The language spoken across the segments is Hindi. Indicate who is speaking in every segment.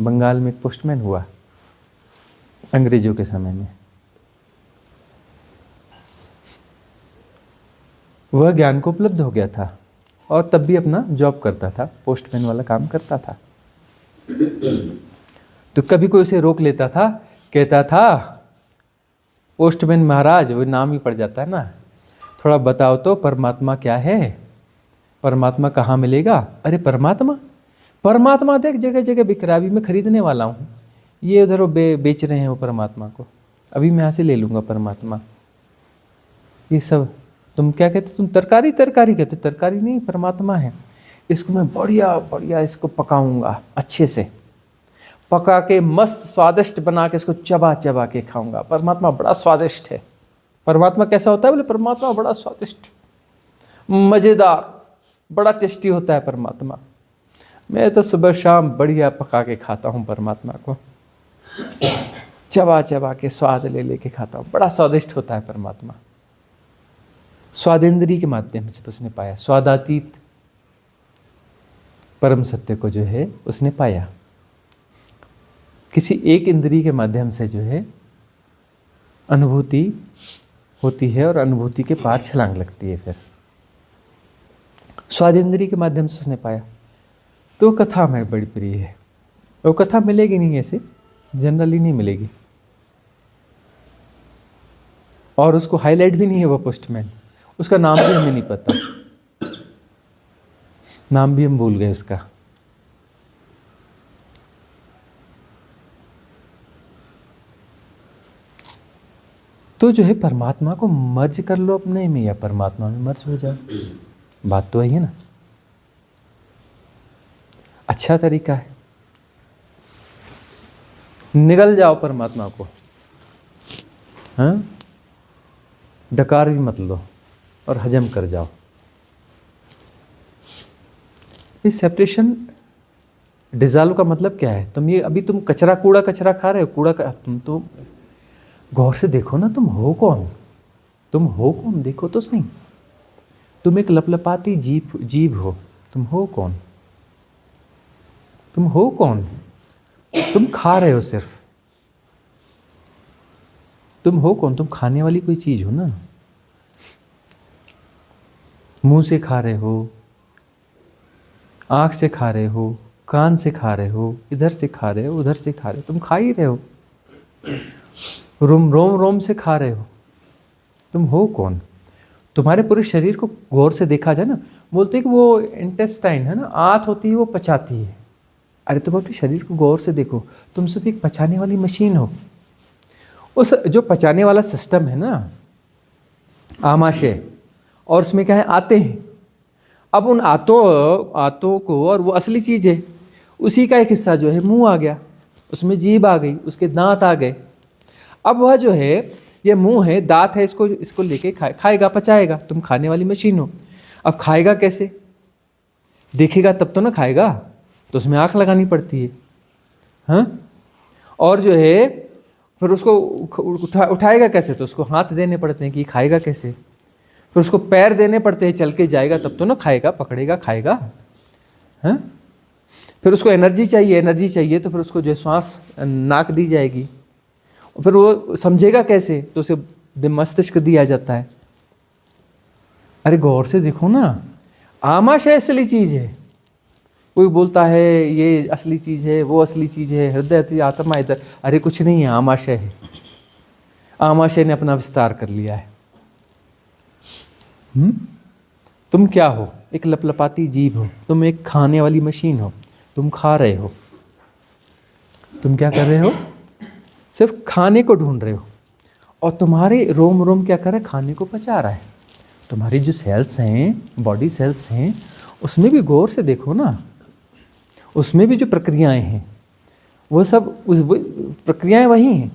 Speaker 1: बंगाल में एक पोस्टमैन हुआ अंग्रेजों के समय में। वह ज्ञान को उपलब्ध हो गया था और तब भी अपना जॉब करता था, पोस्टमैन वाला काम करता था। तो कभी कोई उसे रोक लेता था, कहता था पोस्टमैन महाराज, वो नाम ही पड़ जाता है ना, थोड़ा बताओ तो परमात्मा क्या है, परमात्मा कहाँ मिलेगा। अरे परमात्मा, परमात्मा देख जगह जगह बिक रहा है, अभी मैं खरीदने वाला हूँ, ये उधर वो बेच रहे हैं वो परमात्मा को, अभी मैं यहाँ से ले लूँगा परमात्मा। ये सब तुम क्या कहते, तुम तरकारी तरकारी कहते, तरकारी नहीं परमात्मा है। इसको मैं बढ़िया बढ़िया इसको पकाऊंगा, अच्छे से पका के मस्त स्वादिष्ट बना के इसको चबा चबा के खाऊंगा। परमात्मा बड़ा स्वादिष्ट है। परमात्मा कैसा होता है? बोले परमात्मा बड़ा स्वादिष्ट, मज़ेदार, बड़ा टेस्टी होता है परमात्मा। मैं तो सुबह शाम बढ़िया पका के खाता हूँ परमात्मा को, चबा चबा के स्वाद ले लेके खाता हूँ, बड़ा स्वादिष्ट होता है परमात्मा। स्वादेंद्री के माध्यम से उसने पाया, स्वादातीत परम सत्य को जो है उसने पाया। किसी एक इंद्री के माध्यम से जो है अनुभूति होती है और अनुभूति के पार छलांग लगती है। फिर स्वादेंद्री के माध्यम से उसने पाया। तो कथा हमें बड़ी प्रिय है। वो कथा मिलेगी नहीं, ऐसे जनरली नहीं मिलेगी, और उसको हाईलाइट भी नहीं है वो पोस्टमैन। उसका नाम भी हमें नहीं पता, नाम भी हम भूल गए उसका। तो जो है परमात्मा को मर्ज कर लो अपने में, या परमात्मा में मर्ज हो जाओ, बात तो वही है ना। अच्छा तरीका है, निगल जाओ परमात्मा को, हाँ, डकार भी मत लो और हजम कर जाओ। इस सेपरेशन डिजॉल्व का मतलब क्या है? तुम ये अभी तुम कचरा कूड़ा कचरा खा रहे हो, तुम तो गौर से देखो ना, तुम हो कौन? तुम हो कौन? देखो तो सही। तुम एक लपलपाती जीभ हो। तुम हो कौन? तुम हो कौन? तुम खा रहे हो सिर्फ। तुम हो कौन? तुम खाने वाली कोई चीज हो ना। मुंह से खा रहे हो, आँख से खा रहे हो, कान से खा रहे हो, इधर से खा रहे हो, उधर से खा रहे हो, तुम खा ही रहे हो। रोम रोम से खा रहे हो। तुम हो कौन? तुम्हारे पूरे शरीर को गौर से देखा जाए ना, बोलते हैं कि वो इंटेस्टाइन है ना, आंत होती है वो पचाती है। अरे तुम अपने शरीर को गौर से देखो, तुम सिर्फ एक पचाने वाली मशीन हो। उस जो पचाने वाला सिस्टम है ना, आमाशय, और उसमें क्या है, आते हैं। अब उन आतों को, और वो असली चीज़ है, उसी का एक हिस्सा जो है मुंह आ गया, उसमें जीभ आ गई, उसके दांत आ गए। अब वह जो है, ये मुंह है, दांत है, इसको लेके खाएगा, पचाएगा। तुम खाने वाली मशीन हो। अब खाएगा कैसे? देखेगा तब तो ना खाएगा, तो उसमें आँख लगानी पड़ती है, हाँ। और जो है फिर उसको उठाएगा कैसे? तो उसको हाथ देने पड़ते हैं कि खाएगा कैसे। फिर उसको पैर देने पड़ते हैं, चल के जाएगा तब तो ना खाएगा, पकड़ेगा खाएगा, हैं। फिर उसको एनर्जी चाहिए, तो फिर उसको जो श्वास नाक दी जाएगी। और फिर वो समझेगा कैसे? तो उसे मस्तिष्क दिया जाता है। अरे गौर से देखो ना, आमाशय असली चीज है। कोई बोलता है ये असली चीज है, वो असली चीज है, हृदय आत्मा इधर। अरे कुछ नहीं है, आमाशय है। आमाशय ने अपना विस्तार कर लिया है। तुम क्या हो? एक लपलपाती जीभ हो। तुम एक खाने वाली मशीन हो। तुम खा रहे हो। तुम क्या कर रहे हो? सिर्फ खाने को ढूंढ रहे हो। और तुम्हारे रोम रोम क्या कर रहा है? खाने को पचा रहा है। तुम्हारी जो सेल्स हैं, बॉडी सेल्स हैं, उसमें भी गौर से देखो ना, उसमें भी जो प्रक्रियाएं हैं वो सब प्रक्रियाएं वही हैं।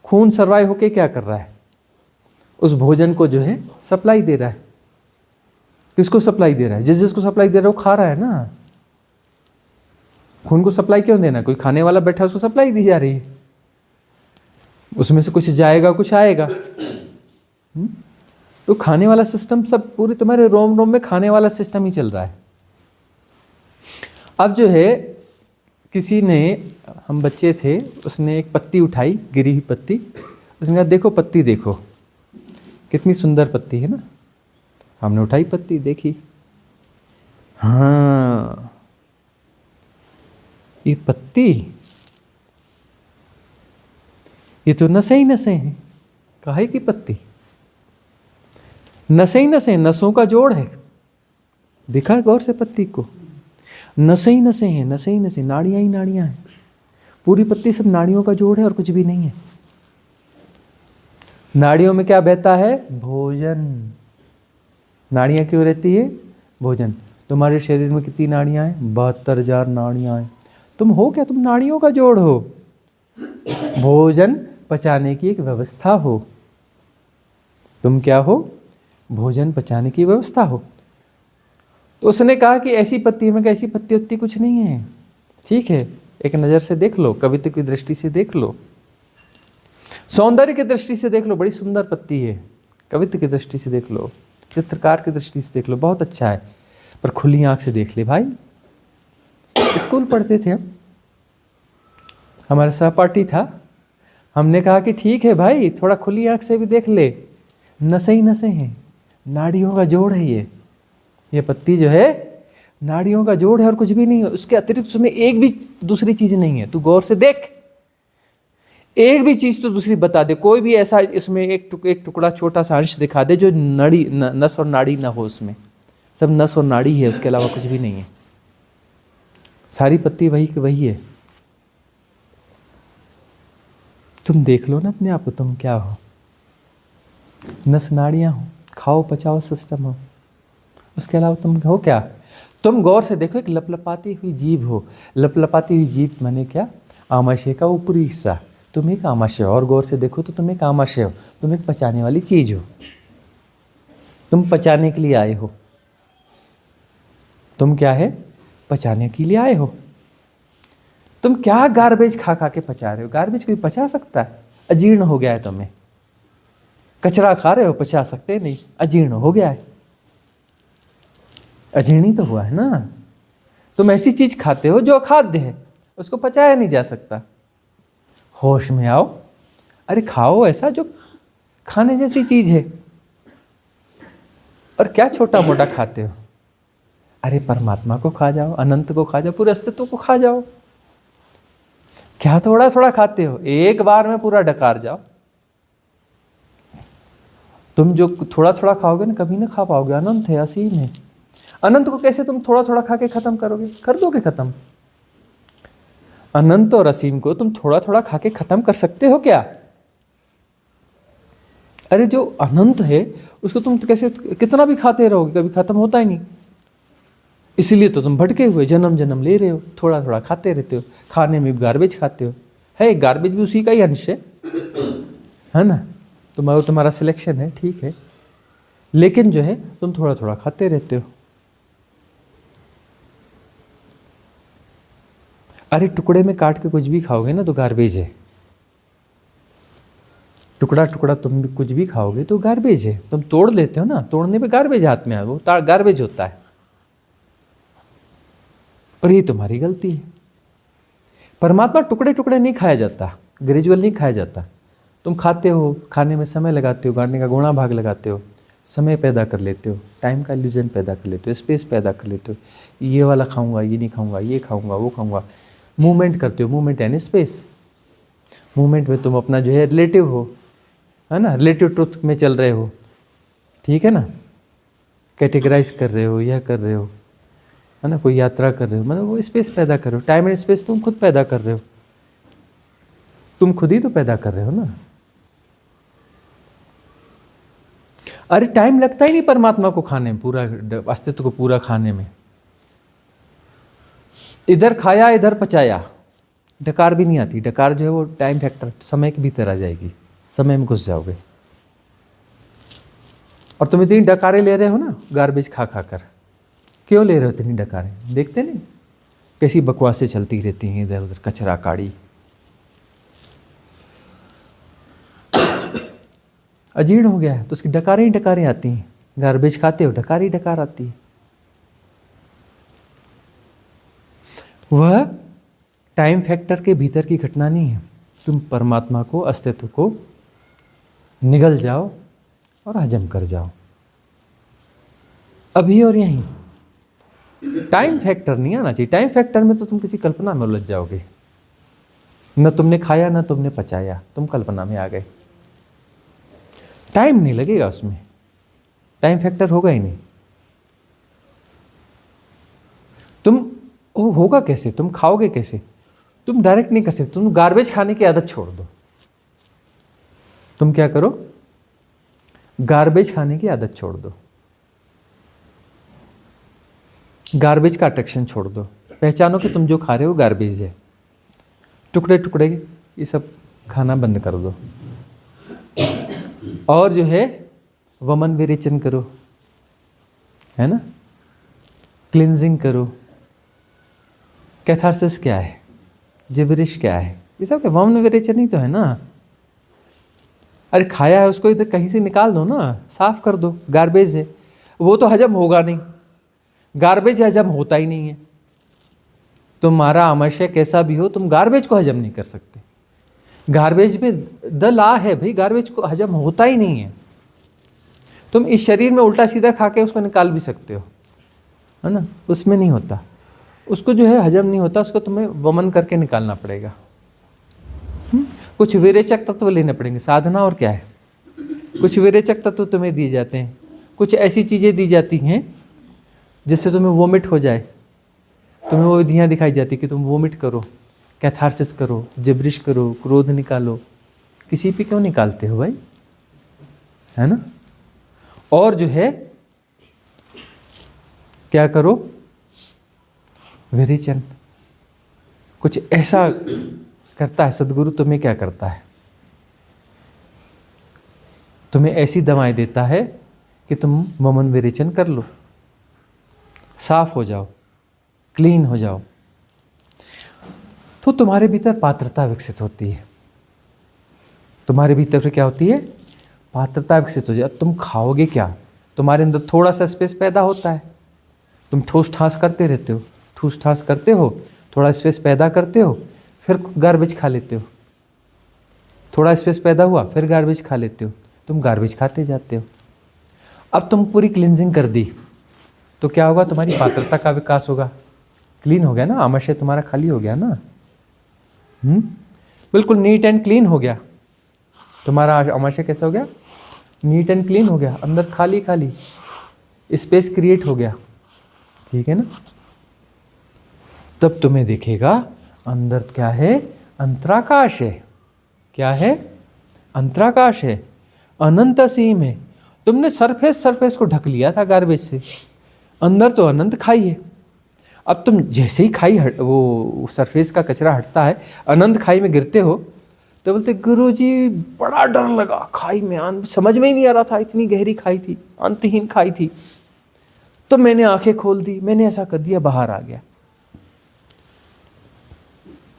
Speaker 1: खून सर्वाइव होके क्या कर रहा है? उस भोजन को जो है सप्लाई दे रहा है। किसको सप्लाई दे रहा है? जिसको सप्लाई दे रहा है वो खा रहा है ना। खून को सप्लाई क्यों देना? कोई खाने वाला बैठा है, उसको सप्लाई दी जा रही है। उसमें से कुछ जाएगा, कुछ आएगा। तो खाने वाला सिस्टम सब पूरे तुम्हारे रोम रोम में खाने वाला सिस्टम ही चल रहा है। अब जो है किसी ने, हम बच्चे थे, उसने एक पत्ती उठाई, गिरी हुई पत्ती, उसने कहा देखो पत्ती देखो, कितनी सुंदर पत्ती है ना। हमने उठाई पत्ती, देखी, हाँ ये पत्ती, ये तो नसें ही नसें हैं। काहे की पत्ती? नसें ही नसें, नसों का जोड़ है। देखा गौर से पत्ती को? नसें ही नसें हैं, नसें ही नसें, नाड़ियां ही नाड़ियां हैं। पूरी पत्ती सब नाड़ियों का जोड़ है और कुछ भी नहीं है। नाड़ियों में क्या बहता है? भोजन। नाड़ियां क्यों रहती है? भोजन। तुम्हारे शरीर में कितनी नाड़ियां हैं? 72,000 नाड़ियां हैं। तुम हो क्या? तुम नाड़ियों का जोड़ हो। भोजन पचाने की एक व्यवस्था हो। तुम क्या हो? भोजन पचाने की व्यवस्था हो। तो उसने कहा कि ऐसी पत्ती, में ऐसी पत्ती उत्ती कुछ नहीं है, ठीक है, एक नज़र से देख लो, कवित्व की दृष्टि से देख लो, सौंदर्य की दृष्टि से देख लो, बड़ी सुंदर पत्ती है। कवित्व की दृष्टि से देख लो, चित्रकार की दृष्टि से देख लो, बहुत अच्छा है, पर खुली आंख से देख ले भाई। स्कूल पढ़ते थे हम, हमारा सहपाठी था, हमने कहा कि ठीक है भाई, थोड़ा खुली आंख से भी देख ले, नसें ही नसें हैं, नाड़ियों का जोड़ है ये पत्ती जो है नाड़ियों का जोड़ है और कुछ भी नहीं है। उसके अतिरिक्त उसमें एक भी दूसरी चीज नहीं है। तू गौर से देख, एक भी चीज तो दूसरी बता दे, कोई भी ऐसा इसमें एक टुकड़ा छोटा सा अंश दिखा दे जो नस और नाड़ी ना हो। उसमें सब नस और नाड़ी है, उसके अलावा कुछ भी नहीं है। सारी पत्ती वही की वही है। तुम देख लो ना अपने आप को, तुम क्या हो? नस नाड़ियां हो, खाओ पचाओ सिस्टम हो, उसके अलावा तुम हो क्या? तुम गौर से देखो, एक लपलपाती हुई जीभ हो। लपलपाती हुई जीभ माने क्या? आमाशय का ऊपरी हिस्सा। तुम एक आमाशय हो, और गौर से देखो तो तुम एक आमाशय हो, तुम एक पचाने वाली चीज हो। तुम पचाने के लिए आए हो। तुम क्या है? पचाने के लिए आए हो। तुम क्या गार्बेज खा खा के पचा रहे हो? गार्बेज कोई पचा सकता है? अजीर्ण हो गया है तुम्हें। कचरा खा रहे हो, पचा सकते नहीं, अजीर्ण हो गया है। अजीर्णी तो हुआ है ना। तुम ऐसी चीज खाते हो जो अखाद्य है, उसको पचाया नहीं जा सकता। होश में आओ, अरे खाओ ऐसा जो खाने जैसी चीज है। और क्या छोटा मोटा खाते हो? अरे परमात्मा को खा जाओ, अनंत को खा जाओ, पूरे अस्तित्व को खा जाओ। क्या थोड़ा थोड़ा खाते हो? एक बार में पूरा डकार जाओ। तुम जो थोड़ा थोड़ा खाओगे ना, कभी ना खा पाओगे। अनंत है, असीम है। अनंत को कैसे तुम थोड़ा थोड़ा खा के खत्म करोगे? कर दोगे खत्म? अनंत और असीम को तुम थोड़ा थोड़ा खा के खत्म कर सकते हो क्या? अरे जो अनंत है उसको तुम कैसे, कितना भी खाते रहोगे, कभी खत्म होता ही नहीं। इसीलिए तो तुम भटके हुए जन्म जन्म ले रहे हो, थोड़ा थोड़ा खाते रहते हो। खाने में भी गार्बेज खाते हो, है गार्बेज भी उसी का ही अंश है ना। तुम्हारा सिलेक्शन है, ठीक है, लेकिन जो है तुम थोड़ा थोड़ा खाते रहते हो। अरे टुकड़े में काट के कुछ भी खाओगे ना तो गार्बेज है। टुकड़ा टुकड़ा तुम भी कुछ भी खाओगे तो गार्बेज है। तुम तोड़ लेते हो ना, तोड़ने पे गार्बेज हाथ में आ, वो गार्बेज होता है। और ये तुम्हारी गलती है। परमात्मा टुकड़े टुकड़े नहीं खाया जाता, ग्रेजुअल नहीं खाया जाता। तुम खाते हो, खाने में समय लगाते हो, गाड़ने का गुणा भाग लगाते हो, समय पैदा कर लेते हो, टाइम का इल्यूजन पैदा कर लेते हो, स्पेस पैदा कर लेते हो। ये वाला खाऊंगा, ये नहीं खाऊंगा, ये खाऊंगा, वो खाऊंगा। मूवमेंट करते हो, मूवमेंट यानी स्पेस। मूवमेंट में तुम अपना जो है रिलेटिव हो, है ना, रिलेटिव ट्रुथ में चल रहे हो, ठीक है ना। कैटेगराइज कर रहे हो, यह कर रहे हो, है ना, कोई यात्रा कर रहे हो, मतलब वो स्पेस पैदा कर रहे हो। टाइम एंड स्पेस तुम खुद पैदा कर रहे हो, तुम खुद ही तो पैदा कर रहे हो ना। अरे टाइम लगता ही नहीं परमात्मा को खाने में, पूरा अस्तित्व को पूरा खाने में। इधर खाया इधर पचाया, डकार भी नहीं आती। डकार जो है वो टाइम फैक्टर, समय के भीतर आ जाएगी, समय में घुस जाओगे। और तुम इतनी डकारें ले रहे हो ना गार्बेज खा खा कर। क्यों ले रहे हो इतनी डकारें? देखते नहीं कैसी बकवासें चलती रहती हैं इधर उधर, कचरा काड़ी। अजीर्ण हो गया है तो उसकी डकारें ही डकारें आती हैं। गार्बेज खाते हो, डकार ही डकार आती है। वह टाइम फैक्टर के भीतर की घटना नहीं है। तुम परमात्मा को, अस्तित्व को निगल जाओ और हजम कर जाओ, अभी और यहीं। टाइम फैक्टर नहीं आना चाहिए। टाइम फैक्टर में तो तुम किसी कल्पना में उलझ जाओगे। न तुमने खाया न तुमने पचाया, तुम कल्पना में आ गए। टाइम नहीं लगेगा उसमें, टाइम फैक्टर होगा ही नहीं। तुम वो होगा कैसे, तुम खाओगे कैसे? तुम डायरेक्ट नहीं कर सकते। तुम गार्बेज खाने की आदत छोड़ दो। तुम क्या करो, गार्बेज खाने की आदत छोड़ दो, गार्बेज का अट्रैक्शन छोड़ दो। पहचानो कि तुम जो खा रहे हो गार्बेज है। टुकड़े टुकड़े ये सब खाना बंद कर दो और जो है वमन विरेचन करो, है ना, क्लिनजिंग करो। कैथारसिस क्या है, जिब्रिश क्या है, ये सब क्या वमन विरेचन ही तो है ना। अरे खाया है उसको इधर कहीं से निकाल दो ना, साफ कर दो। गार्बेज है वो तो हजम होगा नहीं, गार्बेज हजम होता ही नहीं है। तुम्हारा आमाशय कैसा भी हो, तुम गार्बेज को हजम नहीं कर सकते। गार्बेज में द ला है भाई, गार्बेज को हजम होता ही नहीं है। तुम इस शरीर में उल्टा सीधा खा के उसको निकाल भी सकते हो, है ना, उसमें नहीं होता। उसको जो है हजम नहीं होता, उसको तुम्हें वमन करके निकालना पड़ेगा। कुछ विरेचक तत्व लेने पड़ेंगे, साधना और क्या है। कुछ विरेचक तत्व तुम्हें दिए जाते हैं, कुछ ऐसी चीज़ें दी जाती हैं जिससे तुम्हें वोमिट हो जाए। तुम्हें वो विधियाँ दिखाई जाती कि तुम वोमिट करो, कैथारसिस करो, जिब्रिश करो, क्रोध निकालो। किसी पे क्यों निकालते हो भाई, है ना। और जो है क्या करो, विरेचन। कुछ ऐसा करता है सदगुरु, तुम्हें क्या करता है, तुम्हें ऐसी दवाएं देता है कि तुम वमन विरेचन कर लो, साफ हो जाओ, क्लीन हो जाओ। तो तुम्हारे भीतर पात्रता विकसित होती है। तुम्हारे भीतर से क्या होती है, पात्रता विकसित हो जाए। अब तुम खाओगे क्या, तुम्हारे अंदर थोड़ा सा स्पेस पैदा होता है। तुम ठोस ठास करते रहते हो, ठूस ठास करते हो, थोड़ा स्पेस पैदा करते हो, फिर गार्बेज खा लेते हो। थोड़ा स्पेस पैदा हुआ, फिर गार्बेज खा लेते हो। तुम गार्बेज खाते जाते हो। अब तुम पूरी क्लिनजिंग कर दी तो क्या होगा, तुम्हारी पात्रता का विकास होगा। क्लीन हो गया ना, आमाशय तुम्हारा खाली हो गया ना। बिल्कुल नीट एंड क्लीन हो गया तुम्हारा आमाशय। कैसा हो गया, नीट एंड क्लीन हो गया। अंदर खाली खाली स्पेस क्रिएट हो गया, ठीक है ना। तब तुम्हें दिखेगा अंदर क्या है, अंतराकाश है। क्या है, अंतराकाश है, अनंत असीम है। तुमने सरफेस को ढक लिया था गार्बेज से, अंदर तो अनंत खाई है। अब तुम जैसे ही खाई वो सरफेस का कचरा हटता है, अनंत खाई में गिरते हो, तो बोलते गुरुजी बड़ा डर लगा, खाई में समझ में ही नहीं आ रहा था, इतनी गहरी खाई थी, अंतहीन खाई थी। तो मैंने आंखें खोल दी, मैंने ऐसा कर दिया, बाहर आ गया।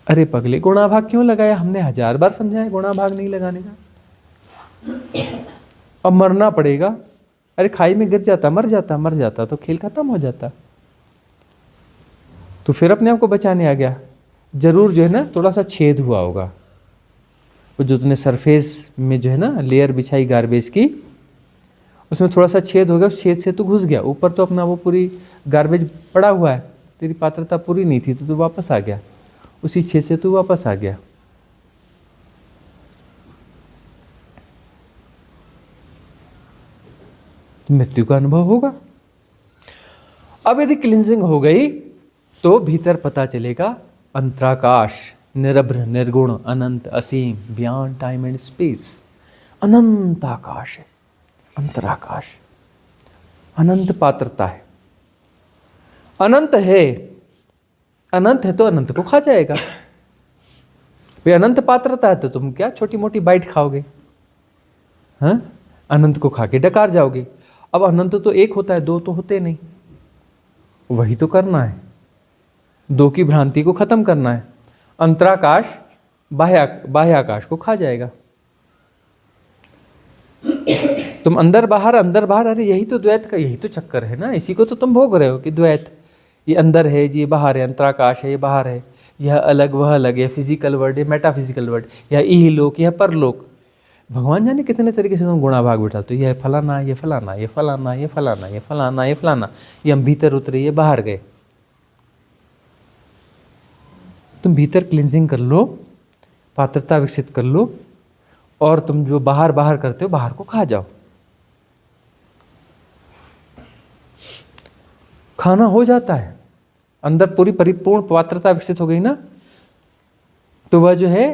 Speaker 1: अरे पगले, गुणाभाग क्यों लगाया? हमने 1000 बार समझाया गुणाभाग नहीं लगाने का। अब मरना पड़ेगा। अरे खाई में गिर जाता, मर जाता तो खेल खत्म हो जाता। तो फिर अपने आप को बचाने आ गया। जरूर जो है ना थोड़ा सा छेद हुआ होगा, वो जो तुमने सरफेस में जो है ना लेयर बिछाई गार्बेज की, उसमें थोड़ा सा छेद हो गया, उस छेद से तू घुस गया। ऊपर तो अपना वो पूरी गार्बेज पड़ा हुआ है, तेरी पात्रता पूरी नहीं थी तो तू वापस आ गया, उसी छेद से तू वापस आ गया। मृत्यु का अनुभव होगा। अब यदि क्लिंजिंग हो गई तो भीतर पता चलेगा अंतराकाश, निरभ्र, निर्गुण, अनंत, असीम, बियॉन्ड टाइम एंड स्पेस। अनंत आकाश है, अंतराकाश, अनंत पात्रता है। अनंत है, अनंत है तो अनंत को खा जाएगा। भाई अनंत पात्रता है तो तुम क्या छोटी मोटी बाइट खाओगे, हाँ, अनंत को खा के डकार जाओगे। अब अनंत तो एक होता है, दो तो होते नहीं। वही तो करना है, दो की भ्रांति को खत्म करना है। अंतराकाश बाह्य आकाश को खा जाएगा। तुम अंदर बाहर, अरे यही तो द्वैत का, यही तो चक्कर है ना। इसी को तो तुम भोग रहे हो कि द्वैत, ये अंदर है, ये बाहर है, अंतराकाश है, ये बाहर है। यह अलग वह अलग, यह फिजिकल वर्ड, यह मेटाफिजिकल वर्ड, यह इहलोक, यह परलोक। भगवान जाने कितने तरीके से तुम गुणा भाग बिठाते हो। यह फलाना, ये फलाना, ये फलाना, ये फलाना, ये फलाना, ये फलाना, ये हम भीतर उतरे, ये बाहर गए। तुम भीतर क्लिनजिंग कर लो, पात्रता विकसित कर लो, और तुम जो बाहर बाहर करते हो बाहर को खा जाओ। खाना हो जाता है, अंदर पूरी परिपूर्ण पात्रता विकसित हो गई ना, तो वह जो है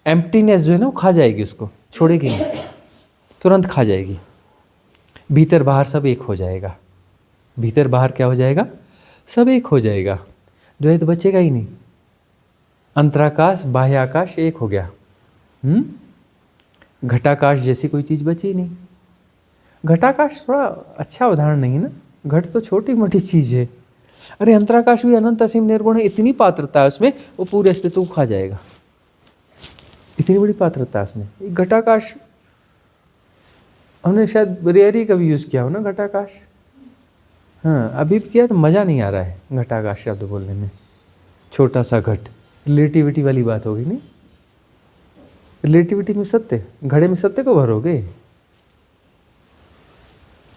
Speaker 1: एम्प्टीनेस जो है ना वो खा जाएगी, उसको छोड़ेगी नहीं, तुरंत खा जाएगी। भीतर बाहर सब एक हो जाएगा। भीतर बाहर क्या हो जाएगा? सब एक हो जाएगा। जो है तो बचेगा ही नहीं। अंतराकाश बाह्याकाश एक हो गया। घटाकाश जैसी कोई चीज बची नहीं। घटाकाश थोड़ा अच्छा उदाहरण नहीं है ना, घट तो छोटी मोटी चीज है। अरे अंतराकाश भी अनंत असीम निर्गुण है, इतनी पात्रता है उसमें, वो पूरे अस्तित्व को खा जाएगा। इतनी बड़ी पात्रता है उसमें। घटाकाश हमने शायद रेयर ही कभी यूज किया हो ना घटाकाश। हाँ, अभी किया तो मजा नहीं आ रहा है घटाकाश शब्द बोलने में। छोटा सा घट, रिलेटिविटी वाली बात होगी नहीं। रिलेटिविटी में सत्य, घड़े में सत्य को भरोगे?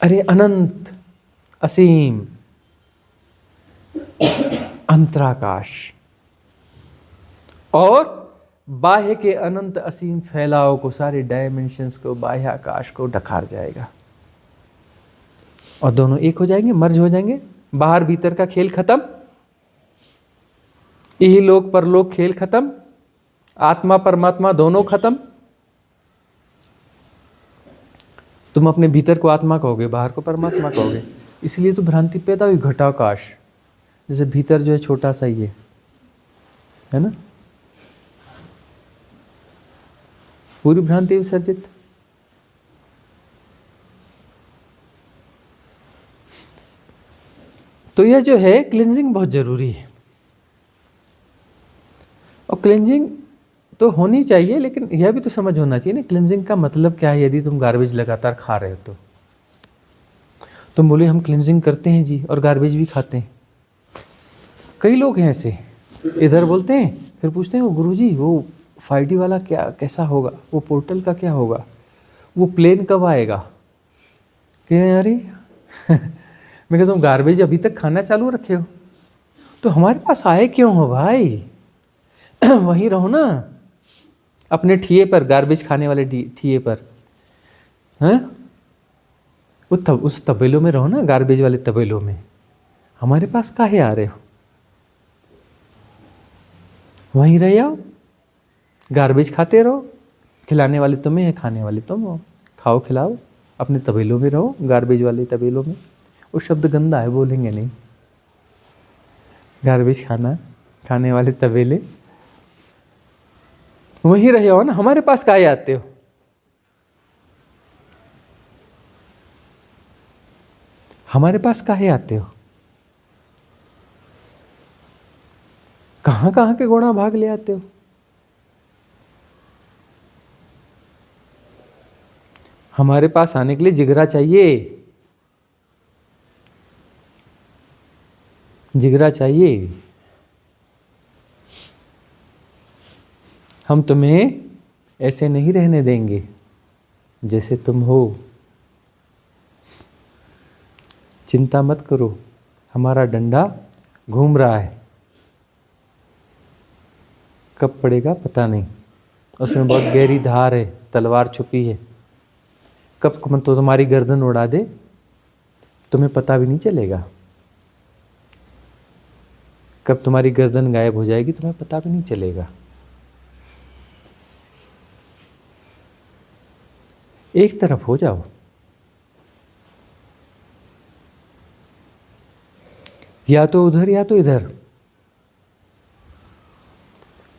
Speaker 1: अरे अनंत असीम अंतराकाश और बाह्य के अनंत असीम फैलाव को, सारे डायमेंशंस को, बाह्य आकाश को ढकार जाएगा और दोनों एक हो जाएंगे, मर्ज हो जाएंगे। बाहर भीतर का खेल खत्म, यही लोक परलोक खेल खत्म, आत्मा परमात्मा दोनों खत्म। तुम अपने भीतर को आत्मा कहोगे, बाहर को परमात्मा कहोगे, इसलिए तो भ्रांति पैदा हुई। घटाकाश जैसे भीतर जो है छोटा सा ही है ना, पूरी भ्रांति विसर्जित। तो यह जो है क्लींजिंग बहुत जरूरी है, और क्लींजिंग तो होनी चाहिए, लेकिन यह भी तो समझ होना चाहिए ना क्लींजिंग का मतलब क्या है। यदि तुम गार्बेज लगातार खा रहे हो तो तुम बोले हम क्लींजिंग करते हैं जी और गार्बेज भी खाते हैं। कई लोग हैं ऐसे, इधर बोलते हैं फिर पूछते हैं वो गुरुजी वो 5D वाला क्या कैसा होगा, वो पोर्टल का क्या होगा, वो प्लेन कब आएगा? कह रहे अरे मैं कहता हूँ गार्बेज अभी तक खाना चालू रखे हो तो हमारे पास आए क्यों हो भाई? वहीं रहो ना अपने ठिए पर, गार्बेज खाने वाले ठिए पर, हैं? उस तबेलों में रहो ना, गार्बेज वाले तबेलों में। हमारे पास काहे आ रहे हो? वहीं रह जाओ, गार्बेज खाते रहो। खिलाने वाले तुम्हें है, खाने वाले तुम हो। खाओ खिलाओ, अपने तबेलों में रहो, गार्बेज वाले तबेलों में। वो शब्द गंदा है, बोलेंगे नहीं। गार्बेज खाने वाले तबेले, वहीं रहे हो ना। हमारे पास काहे आते हो? हमारे पास काहे आते हो? कहां कहां के गुणा भाग ले आते हो? हमारे पास आने के लिए जिगरा चाहिए, जिगरा चाहिए। हम तुम्हें ऐसे नहीं रहने देंगे जैसे तुम हो। चिंता मत करो, हमारा डंडा घूम रहा है, कब पड़ेगा पता नहीं। उसमें बहुत गहरी धार है, तलवार छुपी है। कब तो तुम्हारी गर्दन उड़ा दे, तुम्हें पता भी नहीं चलेगा। कब तुम्हारी गर्दन गायब हो जाएगी, तुम्हें पता भी नहीं चलेगा। एक तरफ हो जाओ। या तो उधर या तो इधर।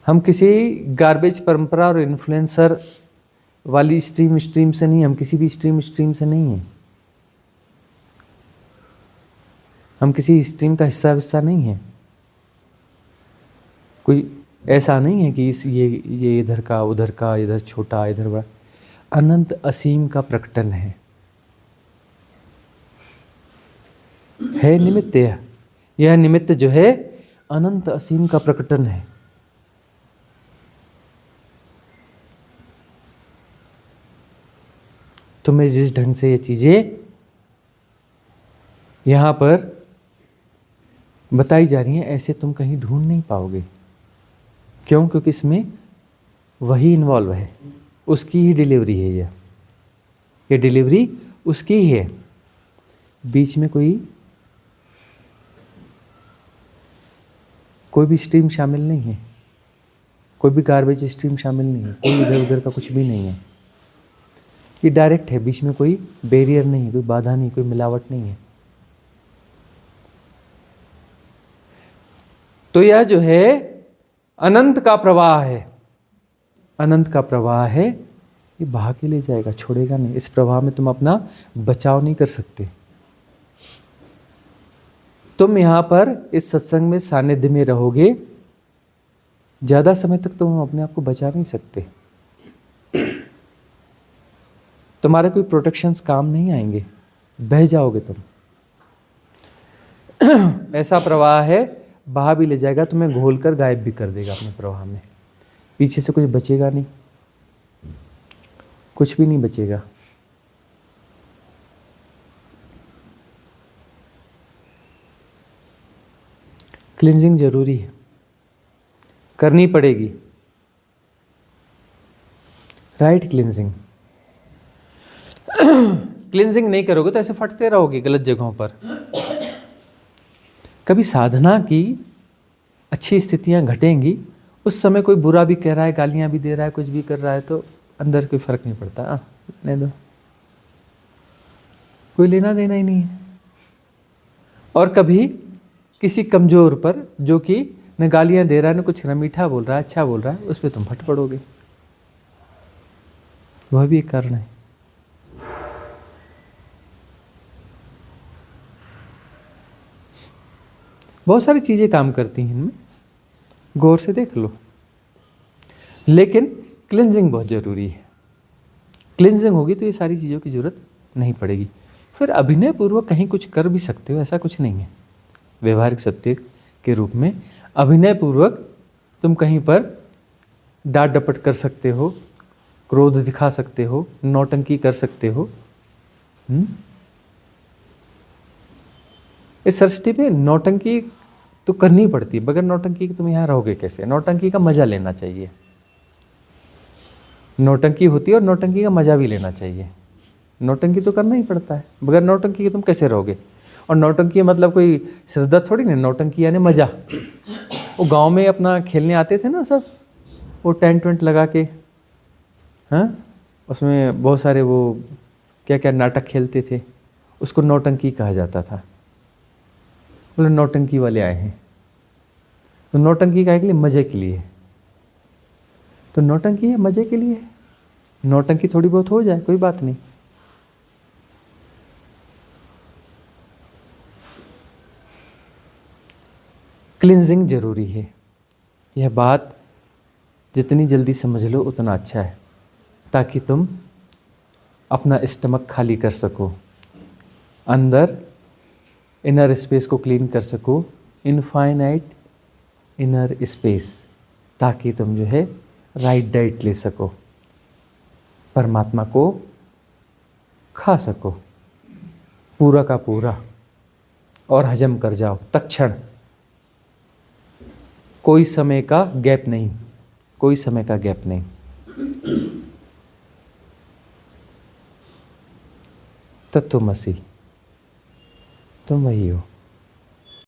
Speaker 1: हम किसी गार्बेज परंपरा और इन्फ्लुएंसर वाली स्ट्रीम से नहीं, हम किसी भी स्ट्रीम से नहीं है। हम किसी स्ट्रीम का हिस्सा नहीं है। कोई ऐसा नहीं है कि ये इधर का उधर का, इधर छोटा इधर बड़ा। अनंत असीम का प्रकटन है निमित्त। यह निमित्त जो है अनंत असीम का प्रकटन है। तुम्हें जिस ढंग से ये चीज़ें यहाँ पर बताई जा रही हैं, ऐसे तुम कहीं ढूंढ नहीं पाओगे। क्यों? क्योंकि इसमें वही इन्वॉल्व है, उसकी ही डिलीवरी है। ये डिलीवरी उसकी ही है। बीच में कोई भी स्ट्रीम शामिल नहीं है, कोई भी गार्बेज स्ट्रीम शामिल नहीं है, कोई इधर उधर का कुछ भी नहीं है। ये डायरेक्ट है, बीच में कोई बैरियर नहीं है, कोई बाधा नहीं, कोई मिलावट नहीं है। तो यह जो है अनंत का प्रवाह है, अनंत का प्रवाह है। ये बहा के ले जाएगा, छोड़ेगा नहीं। इस प्रवाह में तुम अपना बचाव नहीं कर सकते। तुम यहां पर इस सत्संग में सानिध्य में रहोगे, ज्यादा समय तक तुम अपने आप को बचा नहीं सकते। तुम्हारे कोई प्रोटेक्शंस काम नहीं आएंगे, बह जाओगे तुम। ऐसा प्रवाह है, बहा भी ले जाएगा, तुम्हें घोलकर गायब भी कर देगा अपने प्रवाह में। पीछे से कुछ बचेगा नहीं, कुछ भी नहीं बचेगा। क्लींजिंग जरूरी है, करनी पड़ेगी। Right cleansing. क्लींजिंग नहीं करोगे तो ऐसे फटते रहोगे गलत जगहों पर। कभी साधना की अच्छी स्थितियां घटेंगी, उस समय कोई बुरा भी कह रहा है, गालियां भी दे रहा है, कुछ भी कर रहा है, तो अंदर कोई फर्क नहीं पड़ता। नहीं दो, कोई लेना देना ही नहीं है। और कभी किसी कमजोर पर, जो कि न गालियां दे रहा है, न कुछ मीठा बोल रहा है, अच्छा बोल रहा है, उस पर तुम फट पड़ोगे। वह भी एक कारण है। बहुत सारी चीजें काम करती हैं इनमें, गौर से देख लो। लेकिन क्लींजिंग बहुत जरूरी है। क्लींजिंग होगी तो ये सारी चीजों की जरूरत नहीं पड़ेगी। फिर अभिनय पूर्वक कहीं कुछ कर भी सकते हो, ऐसा कुछ नहीं है। व्यवहारिक सत्य के रूप में अभिनय पूर्वक तुम कहीं पर डांट डपट कर सकते हो, क्रोध दिखा सकते हो, नौटंकी कर सकते हो। इस सृष्टि में नौटंकी तो करनी पड़ती है, बगैर नौटंकी के तुम यहाँ रहोगे कैसे? नौटंकी का मजा लेना चाहिए। नौटंकी होती है और नौटंकी का मजा भी लेना चाहिए। नौटंकी तो करना ही पड़ता है, बगैर नौटंकी के तुम कैसे रहोगे? और नौटंकी मतलब कोई श्रद्धा थोड़ी नहीं, नौटंकी यानी मजा। वो गांव में अपना खेलने आते थे ना सब, वो टेंट वेंट लगा के, हाँ, उसमें बहुत सारे वो क्या क्या नाटक खेलते थे, उसको नौटंकी कहा जाता था। बोले नौटंकी वाले आए हैं। तो नौटंकी का के लिए, मजे के लिए। तो नौटंकी है मजे के लिए, नौटंकी थोड़ी बहुत हो जाए कोई बात नहीं। क्लींजिंग जरूरी है। यह बात जितनी जल्दी समझ लो उतना अच्छा है, ताकि तुम अपना स्टमक खाली कर सको, अंदर इनर स्पेस को क्लीन कर सको, इनफाइनाइट इनर स्पेस, ताकि तुम जो है राइट डाइट ले सको, परमात्मा को खा सको पूरा का पूरा और हजम कर जाओ तत्क्षण। कोई समय का गैप नहीं, कोई समय का गैप नहीं। तत्वमसि, तुम वही हो।